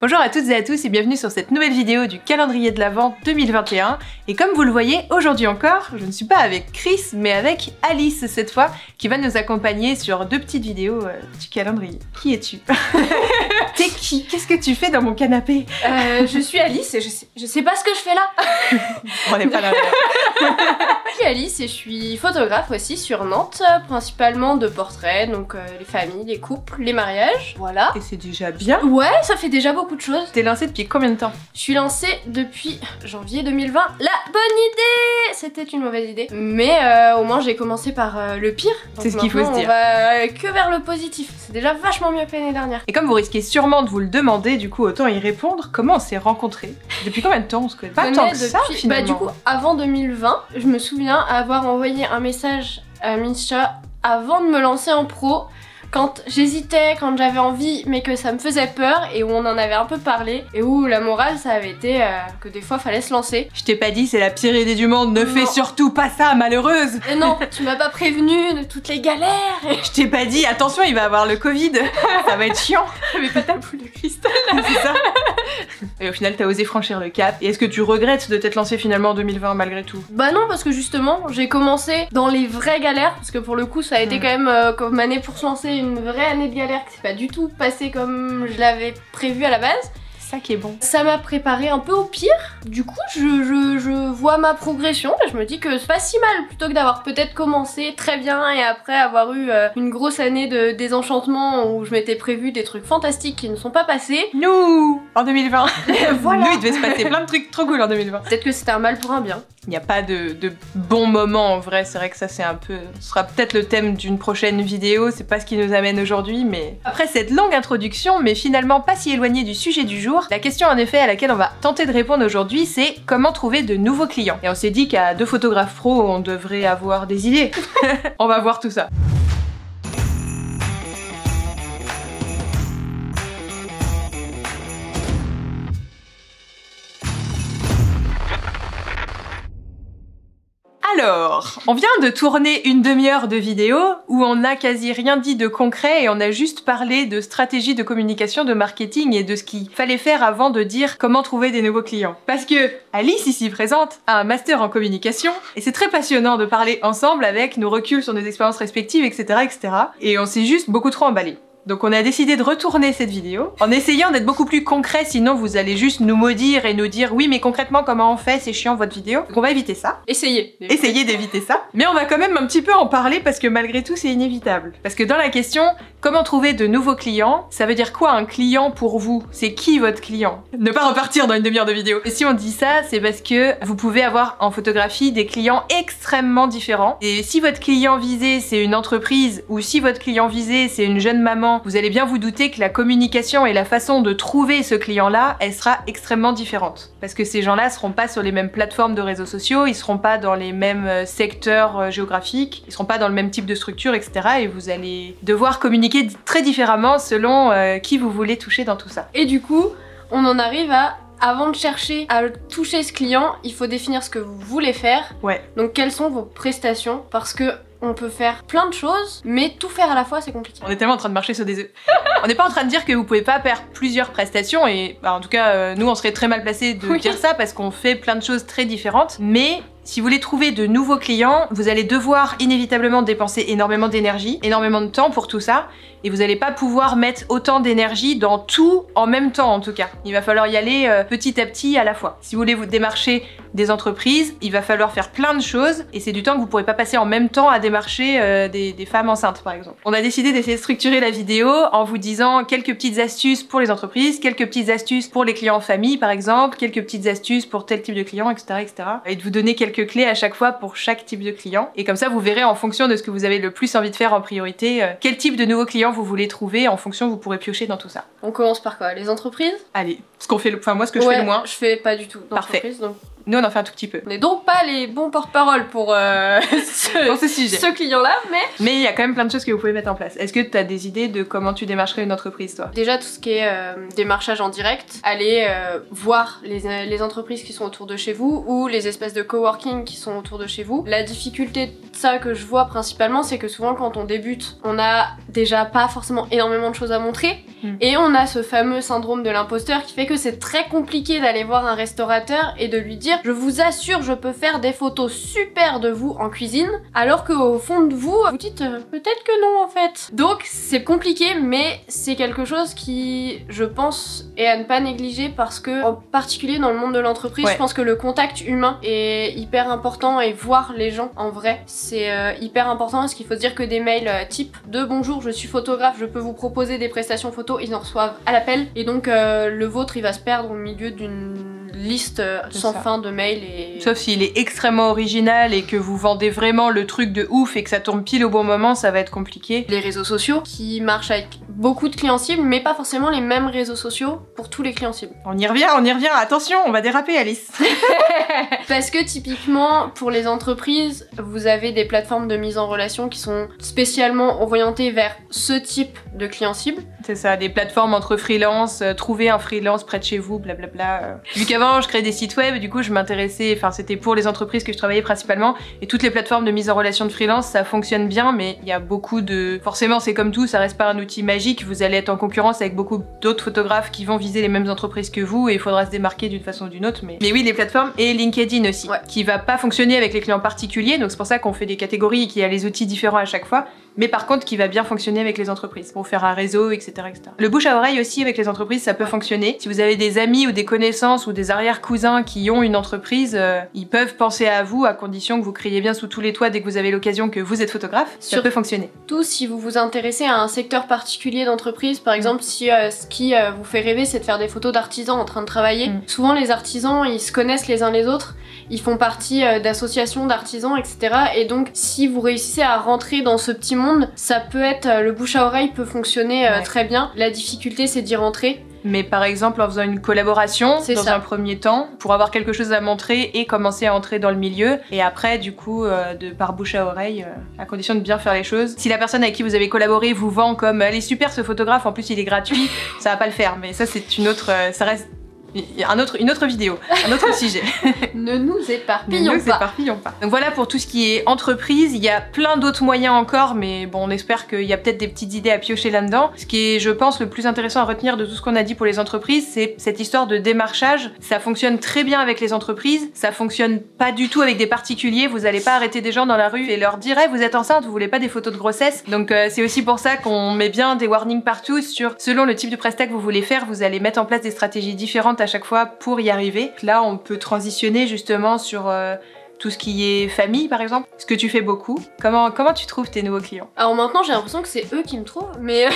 Bonjour à toutes et à tous et bienvenue sur cette nouvelle vidéo du calendrier de l'Avent 2021. Et comme vous le voyez, aujourd'hui encore, je ne suis pas avec Chris, mais avec Alice cette fois, qui va nous accompagner sur deux petites vidéos du calendrier. Qui es-tu? T'es qui? Qu'est-ce que tu fais dans mon canapé? Je suis Alice et je sais pas ce que je fais là. On n'est pas là. Je suis Alice et je suis photographe aussi sur Nantes, principalement de portraits, donc les familles, les couples, les mariages, voilà. Et c'est déjà bien. Ouais, ça fait déjà beaucoup de choses. T'es lancée depuis combien de temps? Je suis lancée depuis janvier 2020. La bonne idée! C'était une mauvaise idée. Mais au moins j'ai commencé par le pire. C'est ce qu'il faut se dire. On va que vers le positif. C'est déjà vachement mieux que l'année dernière. Et comme vous risquez sûrement de vous le demander, du coup autant y répondre, comment on s'est rencontrés? Depuis combien de temps on se connaît? Pas tant que ça finalement. Bah du coup, avant 2020, je me souviens avoir envoyé un message à Misha avant de me lancer en pro. Quand j'hésitais, quand j'avais envie, mais que ça me faisait peur et où on en avait un peu parlé et où la morale ça avait été que des fois fallait se lancer. Je t'ai pas dit c'est la pire idée du monde, ne fais surtout pas ça malheureuse. Et non, tu m'as pas prévenu de toutes les galères. Je t'ai pas dit attention il va avoir le Covid, ça va être chiant. J'avais pas ta boule de cristal. C'est ça. Et au final t'as osé franchir le cap. Et est-ce que tu regrettes de t'être lancée finalement en 2020 malgré tout? Bah non, parce que justement j'ai commencé dans les vraies galères, parce que pour le coup ça a été quand même comme année pour se lancer, une vraie année de galère qui s'est pas du tout passée comme je l'avais prévu à la base. Ça qui est bon. Ça m'a préparé un peu au pire. Du coup, je vois ma progression et je me dis que c'est pas si mal plutôt que d'avoir peut-être commencé très bien et après avoir eu une grosse année de désenchantement où je m'étais prévu des trucs fantastiques qui ne sont pas passés. Nous, en 2020. Voilà. Nous, il devait se passer plein de trucs trop cool en 2020. Peut-être que c'était un mal pour un bien. Il n'y a pas de bons moments en vrai, c'est vrai que ça c'est un peu... Ce sera peut-être le thème d'une prochaine vidéo, c'est pas ce qui nous amène aujourd'hui, mais... Après cette longue introduction, mais finalement pas si éloignée du sujet du jour, la question en effet à laquelle on va tenter de répondre aujourd'hui, c'est comment trouver de nouveaux clients. Et on s'est dit qu'à deux photographes pros, on devrait avoir des idées. On va voir tout ça. Alors, on vient de tourner une demi-heure de vidéo où on n'a quasi rien dit de concret et on a juste parlé de stratégie de communication, de marketing et de ce qu'il fallait faire avant de dire comment trouver des nouveaux clients. Parce que Alice, ici présente, a un master en communication et c'est très passionnant de parler ensemble avec nos reculs sur nos expériences respectives, etc. etc. Et on s'est juste beaucoup trop emballé. Donc on a décidé de retourner cette vidéo en essayant d'être beaucoup plus concret, sinon vous allez juste nous maudire et nous dire oui mais concrètement comment on fait, c'est chiant votre vidéo. Donc on va éviter ça. Essayez d'éviter ça. Mais on va quand même un petit peu en parler parce que malgré tout c'est inévitable. Parce que dans la question comment trouver de nouveaux clients, ça veut dire quoi un client pour vous? C'est qui votre client? Ne pas repartir dans une demi-heure de vidéo. Et si on dit ça, c'est parce que vous pouvez avoir en photographie des clients extrêmement différents. Et si votre client visé c'est une entreprise ou si votre client visé c'est une jeune maman, vous allez bien vous douter que la communication et la façon de trouver ce client-là, elle sera extrêmement différente. Parce que ces gens-là seront pas sur les mêmes plateformes de réseaux sociaux, ils seront pas dans les mêmes secteurs géographiques, ils seront pas dans le même type de structure, etc. Et vous allez devoir communiquer très différemment selon qui vous voulez toucher dans tout ça. Et du coup, on en arrive à... Avant de chercher à toucher ce client, il faut définir ce que vous voulez faire. Ouais. Donc quelles sont vos prestations? Parce que on peut faire plein de choses, mais tout faire à la fois c'est compliqué. On est tellement en train de marcher sur des œufs. On n'est pas en train de dire que vous pouvez pas faire plusieurs prestations et bah, en tout cas nous on serait très mal placés de dire ça parce qu'on fait plein de choses très différentes. Mais si vous voulez trouver de nouveaux clients, vous allez devoir inévitablement dépenser énormément d'énergie, énormément de temps pour tout ça. Et vous n'allez pas pouvoir mettre autant d'énergie dans tout en même temps en tout cas. Il va falloir y aller petit à petit à la fois. Si vous voulez vous démarcher des entreprises, il va falloir faire plein de choses et c'est du temps que vous pourrez pas passer en même temps à démarcher des femmes enceintes par exemple. On a décidé d'essayer de structurer la vidéo en vous disant quelques petites astuces pour les entreprises, quelques petites astuces pour les clients en famille par exemple, quelques petites astuces pour tel type de client, etc. etc. Et de vous donner quelques clés à chaque fois pour chaque type de client. Et comme ça vous verrez en fonction de ce que vous avez le plus envie de faire en priorité, quel type de nouveaux clients vous voulez trouver, en fonction vous pourrez piocher dans tout ça. On commence par quoi? Les entreprises? Allez, ce qu'on fait le... enfin moi ce que je fais le moins. Je fais pas du tout d'entreprise. Parfait. Donc... Nous on en fait un tout petit peu. On n'est donc pas les bons porte-parole pour ce sujet. Ce client-là, mais il y a quand même plein de choses que vous pouvez mettre en place. Est-ce que tu as des idées de comment tu démarcherais une entreprise toi? Déjà tout ce qui est démarchage en direct, aller voir les entreprises qui sont autour de chez vous ou les espèces de coworking qui sont autour de chez vous. La difficulté ça que je vois principalement, c'est que souvent quand on débute, on a déjà pas forcément énormément de choses à montrer et on a ce fameux syndrome de l'imposteur qui fait que c'est très compliqué d'aller voir un restaurateur et de lui dire je vous assure je peux faire des photos super de vous en cuisine, alors qu'au fond de vous, vous dites peut-être que non en fait. Donc c'est compliqué, mais c'est quelque chose qui, je pense, est à ne pas négliger parce que, en particulier dans le monde de l'entreprise, je pense que le contact humain est hyper important et voir les gens en vrai, c'est hyper important parce qu'il faut se dire que des mails type de bonjour, je suis photographe, je peux vous proposer des prestations photos, ils en reçoivent à l'appel et donc le vôtre il va se perdre au milieu d'une liste sans fin de mails et... Sauf s'il est extrêmement original et que vous vendez vraiment le truc de ouf et que ça tombe pile au bon moment, ça va être compliqué. Les réseaux sociaux qui marchent avec beaucoup de clients cibles, mais pas forcément les mêmes réseaux sociaux pour tous les clients cibles. On y revient, attention, on va déraper Alice. Parce que typiquement, pour les entreprises, vous avez des plateformes de mise en relation qui sont spécialement orientées vers ce type de clients cibles. C'est ça, des plateformes entre freelance, trouver un freelance près de chez vous, blablabla. Vu qu'avant je créais des sites web, du coup je m'intéressais, enfin c'était pour les entreprises que je travaillais principalement, et toutes les plateformes de mise en relation de freelance, ça fonctionne bien, mais il y a beaucoup de... Forcément c'est comme tout, ça reste pas un outil magique, vous allez être en concurrence avec beaucoup d'autres photographes qui vont viser les mêmes entreprises que vous, et il faudra se démarquer d'une façon ou d'une autre, mais oui, les plateformes, et LinkedIn aussi, qui va pas fonctionner avec les clients particuliers, donc c'est pour ça qu'on fait des catégories et qu'il y a les outils différents à chaque fois, mais par contre qui va bien fonctionner avec les entreprises, pour faire un réseau, etc., etc. Le bouche à oreille aussi avec les entreprises, ça peut fonctionner. Si vous avez des amis ou des connaissances ou des arrière-cousins qui ont une entreprise, ils peuvent penser à vous à condition que vous criez bien sous tous les toits dès que vous avez l'occasion que vous êtes photographe, ça peut fonctionner. Surtout si vous vous intéressez à un secteur particulier d'entreprise, par exemple si ce qui vous fait rêver c'est de faire des photos d'artisans en train de travailler, souvent les artisans ils se connaissent les uns les autres, ils font partie d'associations d'artisans, etc. Et donc si vous réussissez à rentrer dans ce petit monde, ça peut être, le bouche à oreille peut fonctionner très bien. La difficulté c'est d'y rentrer. Mais par exemple en faisant une collaboration dans un premier temps pour avoir quelque chose à montrer et commencer à entrer dans le milieu et après du coup de par bouche à oreille à condition de bien faire les choses. Si la personne avec qui vous avez collaboré vous vend comme elle est super ce photographe en plus il est gratuit, ça va pas le faire, mais ça c'est une autre, ça reste une autre vidéo, un autre sujet. Ne nous éparpillons pas. Donc voilà pour tout ce qui est entreprise, il y a plein d'autres moyens encore, mais bon on espère qu'il y a peut-être des petites idées à piocher là-dedans. Ce qui est je pense le plus intéressant à retenir de tout ce qu'on a dit pour les entreprises, c'est cette histoire de démarchage. Ça fonctionne très bien avec les entreprises, ça fonctionne pas du tout avec des particuliers, vous allez pas arrêter des gens dans la rue et leur dire hey, vous êtes enceinte, vous voulez pas des photos de grossesse. Donc c'est aussi pour ça qu'on met bien des warnings partout sur selon le type de prestat que vous voulez faire, vous allez mettre en place des stratégies différentes à chaque fois pour y arriver. Là, on peut transitionner justement sur tout ce qui est famille, par exemple. Ce que tu fais beaucoup. Comment tu trouves tes nouveaux clients? Alors maintenant, j'ai l'impression que c'est eux qui me trouvent, mais...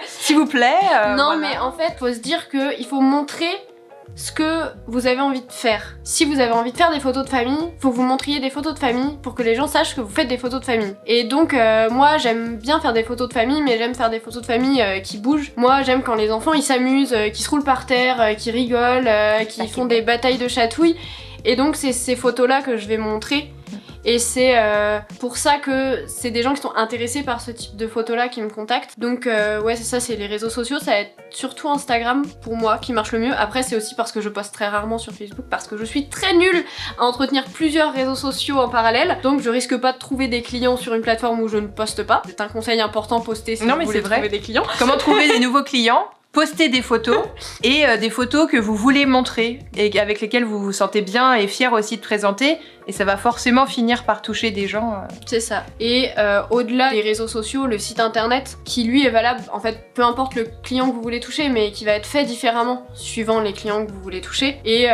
S'il vous plaît. Non, voilà. mais en fait, faut se dire qu'il faut montrer ce que vous avez envie de faire. Si vous avez envie de faire des photos de famille, faut que vous montriez des photos de famille pour que les gens sachent que vous faites des photos de famille. Et donc moi j'aime bien faire des photos de famille, mais j'aime faire des photos de famille qui bougent. Moi j'aime quand les enfants ils s'amusent, qui se roulent par terre, qui rigolent, qui font des batailles de chatouilles. Et donc c'est ces photos là que je vais montrer. Et c'est pour ça que c'est des gens qui sont intéressés par ce type de photos là qui me contactent. Donc ouais c'est ça, c'est les réseaux sociaux, ça va être surtout Instagram pour moi qui marche le mieux. Après c'est aussi parce que je poste très rarement sur Facebook, parce que je suis très nulle à entretenir plusieurs réseaux sociaux en parallèle. Donc je risque pas de trouver des clients sur une plateforme où je ne poste pas. C'est un conseil important, poster si vous voulez trouver des clients. Comment trouver des nouveaux clients? Postez des photos et des photos que vous voulez montrer et avec lesquelles vous vous sentez bien et fier aussi de présenter, et ça va forcément finir par toucher des gens. C'est ça. Et au-delà des réseaux sociaux, le site internet qui lui est valable, en fait peu importe le client que vous voulez toucher, mais qui va être fait différemment suivant les clients que vous voulez toucher. Et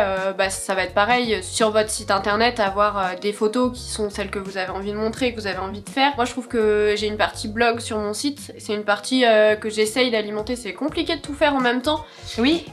ça va être pareil sur votre site internet, avoir des photos qui sont celles que vous avez envie de montrer, que vous avez envie de faire. Moi je trouve que j'ai une partie blog sur mon site, c'est une partie que j'essaye d'alimenter, c'est compliqué de tout faire en même temps. Oui.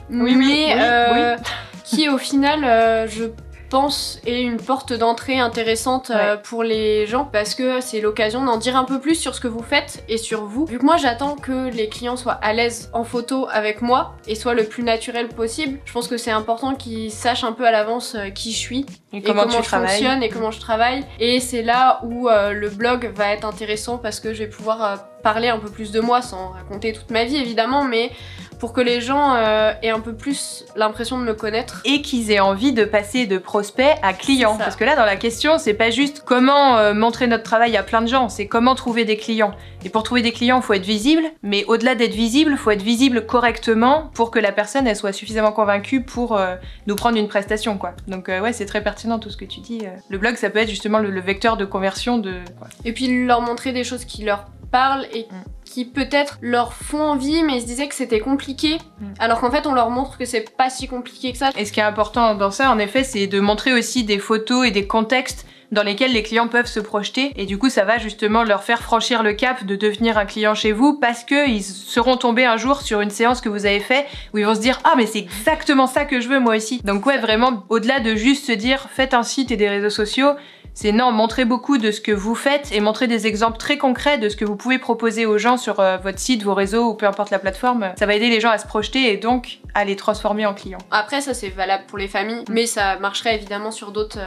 Qui au final je pense est une porte d'entrée intéressante pour les gens, parce que c'est l'occasion d'en dire un peu plus sur ce que vous faites et sur vous. Vu que moi j'attends que les clients soient à l'aise en photo avec moi et soient le plus naturel possible, je pense que c'est important qu'ils sachent un peu à l'avance qui je suis et comment je fonctionne et comment je travaille. Et c'est là où le blog va être intéressant, parce que je vais pouvoir parler un peu plus de moi sans raconter toute ma vie évidemment, mais pour que les gens aient un peu plus l'impression de me connaître. Et qu'ils aient envie de passer de prospect à client. Parce que là, dans la question, c'est pas juste comment montrer notre travail à plein de gens, c'est comment trouver des clients. Et pour trouver des clients, il faut être visible, mais au-delà d'être visible, il faut être visible correctement pour que la personne elle soit suffisamment convaincue pour nous prendre une prestation, quoi. Donc ouais, c'est très pertinent tout ce que tu dis. Le blog, ça peut être justement le vecteur de conversion de... Ouais. Et puis leur montrer des choses qui leur parlent et qui peut-être leur font envie, mais ils se disaient que c'était compliqué, alors qu'en fait on leur montre que c'est pas si compliqué que ça. Et ce qui est important dans ça, en effet, c'est de montrer aussi des photos et des contextes dans lesquels les clients peuvent se projeter, et du coup ça va justement leur faire franchir le cap de devenir un client chez vous, parce que ils seront tombés un jour sur une séance que vous avez fait où ils vont se dire ah mais c'est exactement ça que je veux moi aussi. Donc ouais, vraiment au-delà de juste se dire faites un site et des réseaux sociaux, c'est non, montrez beaucoup de ce que vous faites et montrez des exemples très concrets de ce que vous pouvez proposer aux gens sur votre site, vos réseaux ou peu importe la plateforme. Ça va aider les gens à se projeter et donc à les transformer en clients. Après ça c'est valable pour les familles, mais ça marcherait évidemment sur d'autres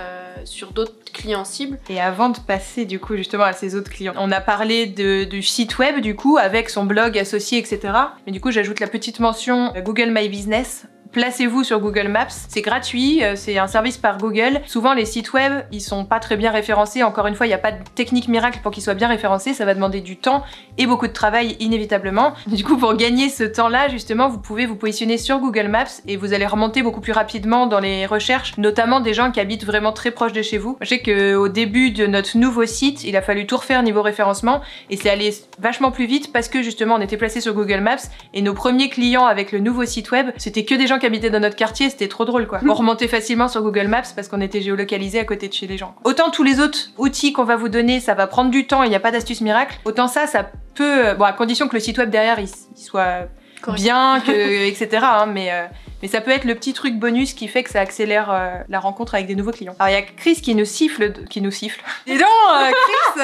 clients cibles. Et avant de passer du coup justement à ces autres clients, on a parlé du site web du coup avec son blog associé etc. Mais du coup j'ajoute la petite mention Google My Business. Placez-vous sur Google Maps, c'est gratuit, c'est un service par Google. Souvent les sites web, ils sont pas très bien référencés, encore une fois il n'y a pas de technique miracle pour qu'ils soient bien référencés, ça va demander du temps et beaucoup de travail inévitablement. Du coup pour gagner ce temps-là justement, vous pouvez vous positionner sur Google Maps et vous allez remonter beaucoup plus rapidement dans les recherches, notamment des gens qui habitent vraiment très proche de chez vous. Je sais qu'au début de notre nouveau site, il a fallu tout refaire niveau référencement et c'est allé vachement plus vite parce que justement on était placé sur Google Maps et nos premiers clients avec le nouveau site web, c'était que des gens qui habitaient dans notre quartier, c'était trop drôle quoi. On remontait facilement sur Google Maps parce qu'on était géolocalisé à côté de chez les gens. Autant tous les autres outils qu'on va vous donner, ça va prendre du temps, il n'y a pas d'astuce miracle, autant ça peut, bon à condition que le site web derrière il soit correct. Bien, etc. Hein, mais ça peut être le petit truc bonus qui fait que ça accélère la rencontre avec des nouveaux clients. Alors il y a Chris qui nous siffle. Dis donc, Chris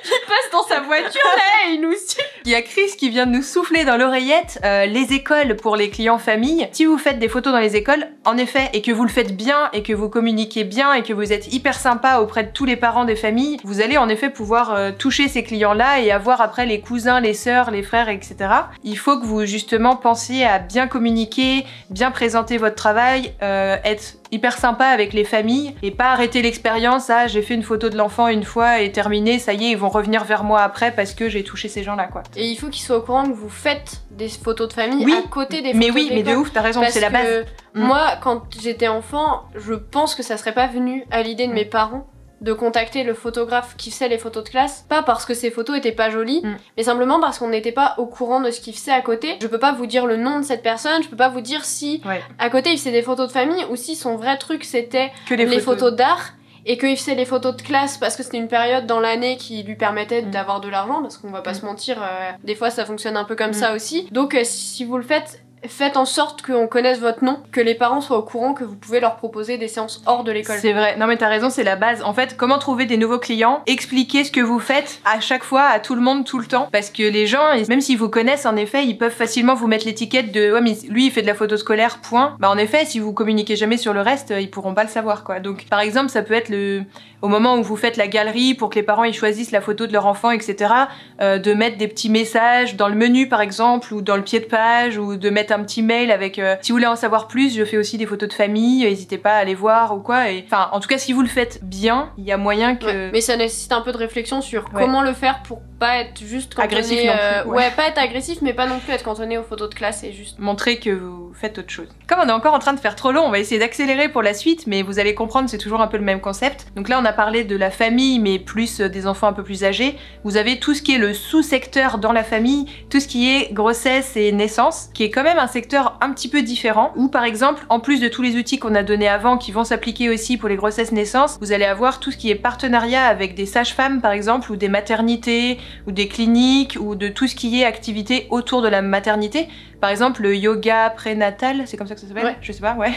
il passe dans sa voiture là et il nous siffle. Il y a Chris qui vient de nous souffler dans l'oreillette les écoles pour les clients familles. Si vous faites des photos dans les écoles, en effet, et que vous le faites bien, et que vous communiquez bien, et que vous êtes hyper sympa auprès de tous les parents des familles, vous allez en effet pouvoir toucher ces clients-là et avoir après les cousins, les sœurs, les frères, etc. Il faut que vous justement pensiez à bien communiquer, bien présenter votre travail, être hyper sympa avec les familles et pas arrêter l'expérience à j'ai fait une photo de l'enfant une fois et terminé, ça y est, ils vont revenir vers moi après parce que j'ai touché ces gens-là quoi. Et il faut qu'ils soient au courant que vous faites des photos de famille à côté des photos mais oui, mais de ouf, t'as raison, c'est la base. Moi, quand j'étais enfant, je pense que ça serait pas venu à l'idée de mes parents de contacter le photographe qui faisait les photos de classe, pas parce que ces photos étaient pas jolies, mais simplement parce qu'on n'était pas au courant de ce qu'il faisait à côté. Je peux pas vous dire le nom de cette personne, je peux pas vous dire si à côté il faisait des photos de famille ou si son vrai truc c'était les photos d'art et qu'il faisait les photos de classe parce que c'était une période dans l'année qui lui permettait d'avoir de l'argent, parce qu'on va pas se mentir, des fois ça fonctionne un peu comme ça aussi. Donc si vous le faites en sorte qu'on connaisse votre nom, que les parents soient au courant que vous pouvez leur proposer des séances hors de l'école. C'est vrai, non mais t'as raison, c'est la base. En fait, comment trouver des nouveaux clients, expliquer ce que vous faites à chaque fois, à tout le monde, tout le temps. Parce que les gens, même s'ils vous connaissent, en effet, ils peuvent facilement vous mettre l'étiquette de « ouais mais lui il fait de la photo scolaire, point ». Bah en effet, si vous communiquez jamais sur le reste, ils pourront pas le savoir quoi. Donc par exemple, ça peut être au moment où vous faites la galerie pour que les parents ils choisissent la photo de leur enfant, etc. De mettre des petits messages dans le menu par exemple, ou dans le pied de page, ou de mettre un petit mail avec si vous voulez en savoir plus, je fais aussi des photos de famille, n'hésitez pas à aller voir ou quoi. Et enfin, en tout cas, si vous le faites bien, il y a moyen que. Ouais, mais ça nécessite un peu de réflexion sur comment le faire pour pas être juste cantonné, agressif non plus. Ouais, pas être agressif, mais pas non plus être cantonné aux photos de classe et juste montrer que vous faites autre chose. Comme on est encore en train de faire trop long, on va essayer d'accélérer pour la suite, mais vous allez comprendre, c'est toujours un peu le même concept. Donc là, on a parlé de la famille, mais plus des enfants un peu plus âgés. Vous avez tout ce qui est le sous-secteur dans la famille, tout ce qui est grossesse et naissance, qui est quand même un secteur un petit peu différent, où par exemple, en plus de tous les outils qu'on a donnés avant, qui vont s'appliquer aussi pour les grossesses-naissances, vous allez avoir tout ce qui est partenariat avec des sages-femmes par exemple, ou des maternités, ou des cliniques, ou de tout ce qui est activité autour de la maternité. Par exemple, le yoga prénatal, c'est comme ça que ça s'appelle ? Ouais. Je sais pas, ouais.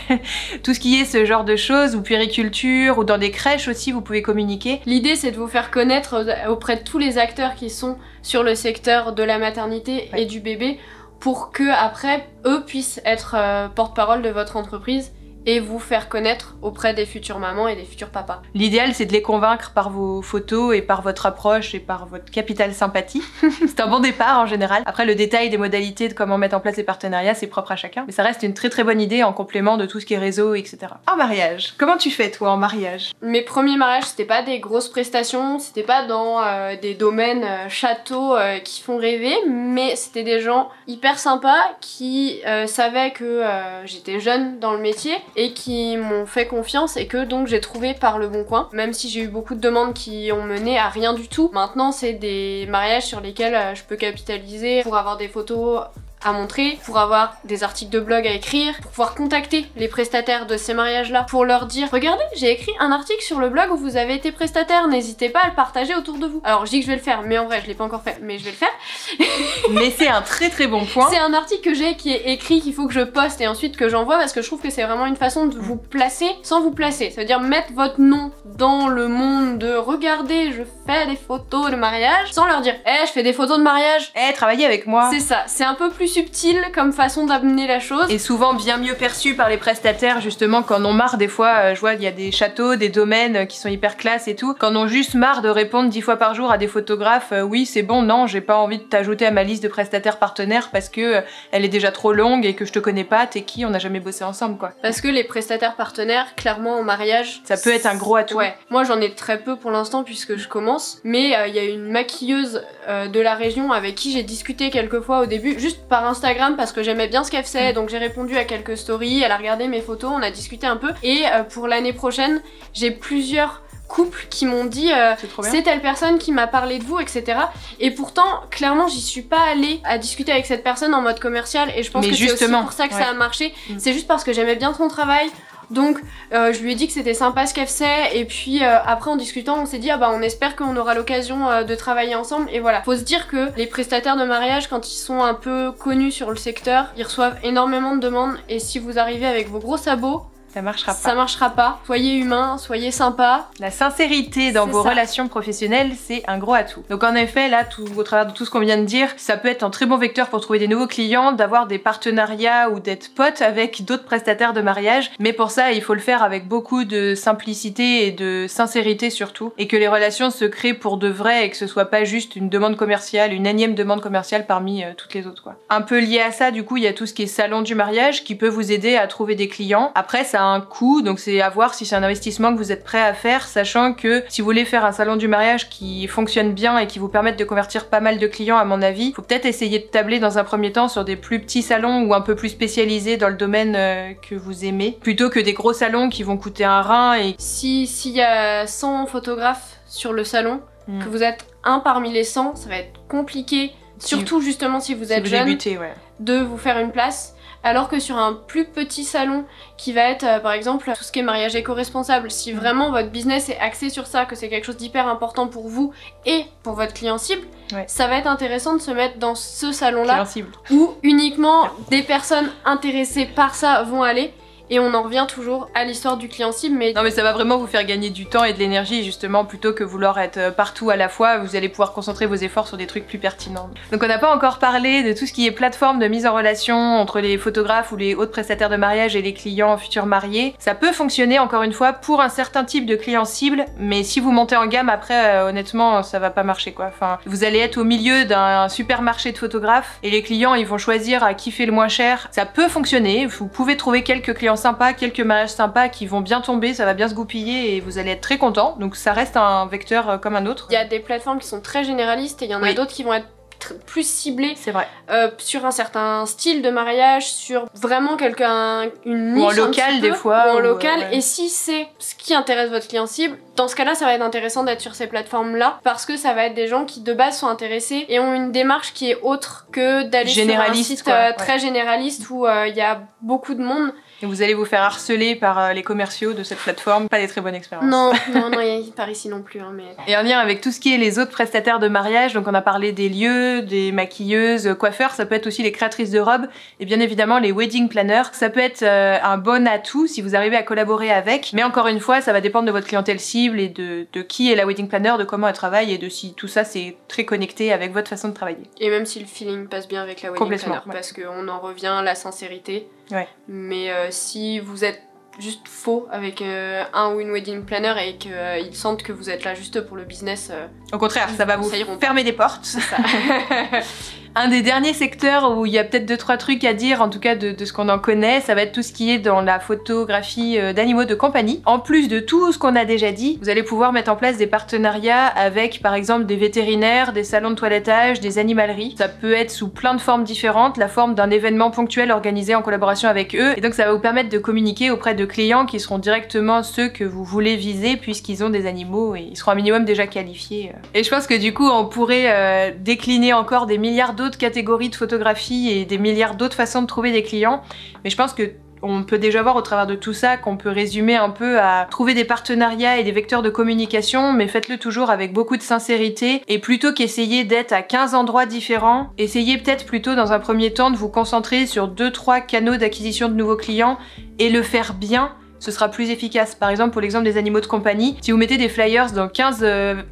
Tout ce qui est ce genre de choses, ou puériculture, ou dans des crèches aussi, vous pouvez communiquer. L'idée, c'est de vous faire connaître auprès de tous les acteurs qui sont sur le secteur de la maternité et du bébé, pour que après eux puissent être porte-parole de votre entreprise et vous faire connaître auprès des futures mamans et des futurs papas. L'idéal, c'est de les convaincre par vos photos et par votre approche et par votre capital sympathie. C'est un bon départ en général. Après, le détail des modalités de comment mettre en place les partenariats, c'est propre à chacun. Mais ça reste une très très bonne idée en complément de tout ce qui est réseau, etc. En mariage, comment tu fais toi en mariage? Mes premiers mariages, c'était pas des grosses prestations, c'était pas dans des domaines châteaux qui font rêver, mais c'était des gens hyper sympas qui savaient que j'étais jeune dans le métier et qui m'ont fait confiance et que donc j'ai trouvé par le bon coin, même si j'ai eu beaucoup de demandes qui ont mené à rien du tout. Maintenant, c'est des mariages sur lesquels je peux capitaliser pour avoir des photos à montrer, pour avoir des articles de blog à écrire, pour pouvoir contacter les prestataires de ces mariages-là, pour leur dire « Regardez, j'ai écrit un article sur le blog où vous avez été prestataire, n'hésitez pas à le partager autour de vous. » Alors je dis que je vais le faire, mais en vrai je l'ai pas encore fait, mais je vais le faire. Mais c'est un très très bon point. C'est un article que j'ai qui est écrit, qu'il faut que je poste et ensuite que j'envoie parce que je trouve que c'est vraiment une façon de vous placer sans vous placer. Ça veut dire mettre votre nom dans le monde de « Regardez, je fais des photos de mariage » sans leur dire « Eh, je fais des photos de mariage !» Travaillez avec moi. C'est ça, c'est un peu plus subtil comme façon d'amener la chose. Et souvent bien mieux perçu par les prestataires, justement, quand on en marre des fois, je vois, il y a des châteaux, des domaines qui sont hyper classe et tout, quand on juste marre de répondre 10 fois par jour à des photographes, oui c'est bon, non, j'ai pas envie de t'ajouter à ma liste de prestataires partenaires parce que elle est déjà trop longue et que je te connais pas, t'es qui, on n'a jamais bossé ensemble quoi. Parce que les prestataires partenaires, clairement en mariage, ça peut être un gros atout. Ouais, moi j'en ai très peu pour l'instant puisque je commence, mais il y a une maquilleuse de la région avec qui j'ai discuté quelques fois au début, juste par Instagram parce que j'aimais bien ce qu'elle faisait, donc j'ai répondu à quelques stories, elle a regardé mes photos, on a discuté un peu, et pour l'année prochaine, j'ai plusieurs couples qui m'ont dit c'est telle personne qui m'a parlé de vous, etc. Et pourtant, clairement, j'y suis pas allée à discuter avec cette personne en mode commercial, et je pense que c'est aussi pour ça que ça a marché. C'est juste parce que j'aimais bien son travail. Donc je lui ai dit que c'était sympa ce qu'elle faisait et puis après en discutant on s'est dit ah bah on espère qu'on aura l'occasion de travailler ensemble et voilà. Faut se dire que les prestataires de mariage quand ils sont un peu connus sur le secteur, ils reçoivent énormément de demandes et si vous arrivez avec vos gros sabots, ça marchera pas. Ça marchera pas. Soyez humain, soyez sympa. La sincérité dans vos relations professionnelles, c'est un gros atout. Donc en effet, là, au travers de tout ce qu'on vient de dire, ça peut être un très bon vecteur pour trouver des nouveaux clients, d'avoir des partenariats ou d'être pote avec d'autres prestataires de mariage. Mais pour ça, il faut le faire avec beaucoup de simplicité et de sincérité surtout. Et que les relations se créent pour de vrai et que ce soit pas juste une demande commerciale, une énième demande commerciale parmi toutes les autres, quoi. Un peu lié à ça, du coup, il y a tout ce qui est salon du mariage qui peut vous aider à trouver des clients. Après, ça a un coût, donc c'est à voir si c'est un investissement que vous êtes prêt à faire, sachant que si vous voulez faire un salon du mariage qui fonctionne bien et qui vous permette de convertir pas mal de clients, à mon avis, faut peut-être essayer de tabler dans un premier temps sur des plus petits salons ou un peu plus spécialisés dans le domaine que vous aimez, plutôt que des gros salons qui vont coûter un rein. Et s'il y a 100 photographes sur le salon, que vous êtes un parmi les 100, ça va être compliqué, surtout justement si vous êtes jeune, de vous faire une place. Alors que sur un plus petit salon qui va être par exemple tout ce qui est mariage éco-responsable, si vraiment votre business est axé sur ça, que c'est quelque chose d'hyper important pour vous et pour votre client cible, ça va être intéressant de se mettre dans ce salon-là où uniquement des personnes intéressées par ça vont aller. Et on en revient toujours à l'histoire du client cible, mais... Non mais ça va vraiment vous faire gagner du temps et de l'énergie, justement, plutôt que vouloir être partout à la fois, vous allez pouvoir concentrer vos efforts sur des trucs plus pertinents. Donc on n'a pas encore parlé de tout ce qui est plateforme de mise en relation entre les photographes ou les autres prestataires de mariage et les clients futurs mariés. Ça peut fonctionner, encore une fois, pour un certain type de client cible, mais si vous montez en gamme, après, honnêtement, ça va pas marcher, quoi. Enfin, vous allez être au milieu d'un supermarché de photographes, et les clients, ils vont choisir à qui fait le moins cher. Ça peut fonctionner, vous pouvez trouver quelques clients sympas, quelques mariages sympas qui vont bien tomber, ça va bien se goupiller et vous allez être très content. Donc ça reste un vecteur comme un autre. Il y a des plateformes qui sont très généralistes et il y en a d'autres qui vont être plus ciblées sur un certain style de mariage, sur vraiment une niche, ou en local des fois, ou en local. Et si c'est ce qui intéresse votre client cible, dans ce cas-là, ça va être intéressant d'être sur ces plateformes-là parce que ça va être des gens qui de base sont intéressés et ont une démarche qui est autre que d'aller sur un site très généraliste où il y a beaucoup de monde. Et vous allez vous faire harceler par les commerciaux de cette plateforme, pas des très bonnes expériences. Non, par ici non plus. Hein, mais... Et en lien avec tout ce qui est les autres prestataires de mariage, donc on a parlé des lieux, des maquilleuses, coiffeurs, ça peut être aussi les créatrices de robes, et bien évidemment les wedding planners. Ça peut être un bon atout si vous arrivez à collaborer avec, mais encore une fois, ça va dépendre de votre clientèle cible et de qui est la wedding planner, de comment elle travaille et de si tout ça c'est très connecté avec votre façon de travailler. Et même si le feeling passe bien avec la wedding planner, parce qu'on en revient à la sincérité. Mais si vous êtes juste faux avec un ou une wedding planner et qu'ils sentent que vous êtes là juste pour le business. Au contraire, ça va vous fermer des portes. C'est ça. Un des derniers secteurs où il y a peut-être 2-3 trucs à dire, en tout cas de ce qu'on en connaît, ça va être tout ce qui est dans la photographie d'animaux de compagnie. En plus de tout ce qu'on a déjà dit, vous allez pouvoir mettre en place des partenariats avec par exemple des vétérinaires, des salons de toilettage, des animaleries. Ça peut être sous plein de formes différentes, la forme d'un événement ponctuel organisé en collaboration avec eux. Et donc ça va vous permettre de communiquer auprès de clients qui seront directement ceux que vous voulez viser puisqu'ils ont des animaux et ils seront un minimum déjà qualifiés. Et je pense que du coup on pourrait décliner encore des milliards d'autres catégories de photographie et des milliards d'autres façons de trouver des clients, mais je pense que on peut déjà voir au travers de tout ça qu'on peut résumer un peu à trouver des partenariats et des vecteurs de communication, mais faites-le toujours avec beaucoup de sincérité et plutôt qu'essayer d'être à 15 endroits différents, essayez peut-être plutôt dans un premier temps de vous concentrer sur 2-3 canaux d'acquisition de nouveaux clients et le faire bien. Ce sera plus efficace. Par exemple, pour l'exemple des animaux de compagnie, si vous mettez des flyers dans 15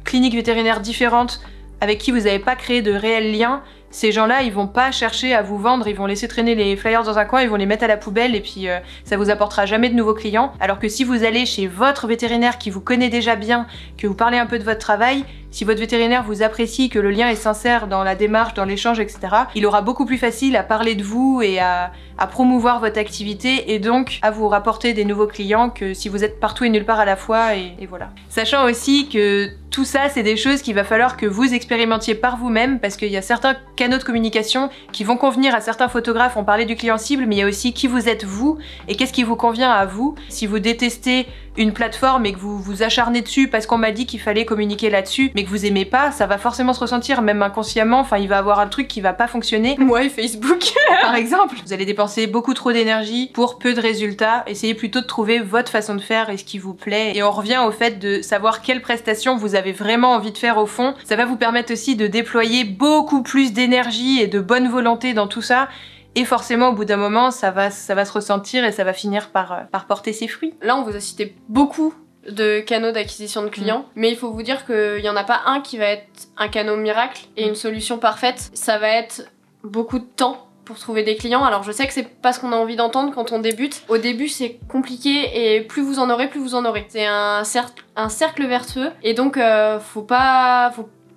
cliniques vétérinaires différentes avec qui vous n'avez pas créé de réels liens, ces gens-là, ils vont pas chercher à vous vendre, ils vont laisser traîner les flyers dans un coin, ils vont les mettre à la poubelle et puis ça vous apportera jamais de nouveaux clients. Alors que si vous allez chez votre vétérinaire qui vous connaît déjà bien, que vous parlez un peu de votre travail, si votre vétérinaire vous apprécie, que le lien est sincère dans la démarche, dans l'échange, etc., il aura beaucoup plus facile à parler de vous et à promouvoir votre activité et donc à vous rapporter des nouveaux clients que si vous êtes partout et nulle part à la fois et voilà. Sachant aussi que tout ça, c'est des choses qu'il va falloir que vous expérimentiez par vous-même parce qu'il y a certains canaux de communication qui vont convenir à certains photographes. On parlait du client cible, mais il y a aussi qui vous êtes vous et qu'est-ce qui vous convient à vous. Si vous détestez une plateforme et que vous vous acharnez dessus parce qu'on m'a dit qu'il fallait communiquer là-dessus, mais que vous aimez pas, ça va forcément se ressentir, même inconsciemment. Enfin, il va avoir un truc qui va pas fonctionner. Moi et Facebook, par exemple. Vous allez dépenser beaucoup trop d'énergie pour peu de résultats. Essayez plutôt de trouver votre façon de faire et ce qui vous plaît. Et on revient au fait de savoir quelle prestation vous avez vraiment envie de faire au fond. Ça va vous permettre aussi de déployer beaucoup plus d'énergie et de bonne volonté dans tout ça. Et forcément, au bout d'un moment, ça va se ressentir et ça va finir par porter ses fruits. Là, on vous a cité beaucoup de canaux d'acquisition de clients, mais il faut vous dire qu'il n'y en a pas un qui va être un canal miracle et une solution parfaite. Ça va être beaucoup de temps pour trouver des clients. Alors je sais que c'est pas ce qu'on a envie d'entendre quand on débute. Au début, c'est compliqué et plus vous en aurez, plus vous en aurez. C'est un cercle vertueux et donc faut pas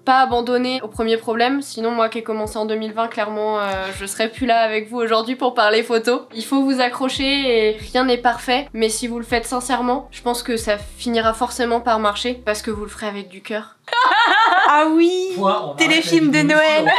abandonner au premier problème, sinon moi qui ai commencé en 2020, clairement je serais plus là avec vous aujourd'hui pour parler photo. Il faut vous accrocher et rien n'est parfait, mais si vous le faites sincèrement, je pense que ça finira forcément par marcher parce que vous le ferez avec du cœur. Ah oui, téléfilm de Noël.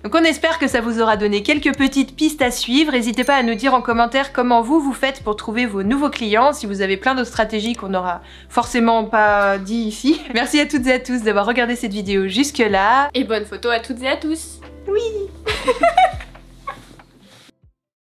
Donc on espère que ça vous aura donné quelques petites pistes à suivre. N'hésitez pas à nous dire en commentaire comment vous faites pour trouver vos nouveaux clients, si vous avez plein d'autres stratégies qu'on n'aura forcément pas dit ici. Merci à toutes et à tous d'avoir regardé cette vidéo jusque là. Et bonne photo à toutes et à tous. Oui.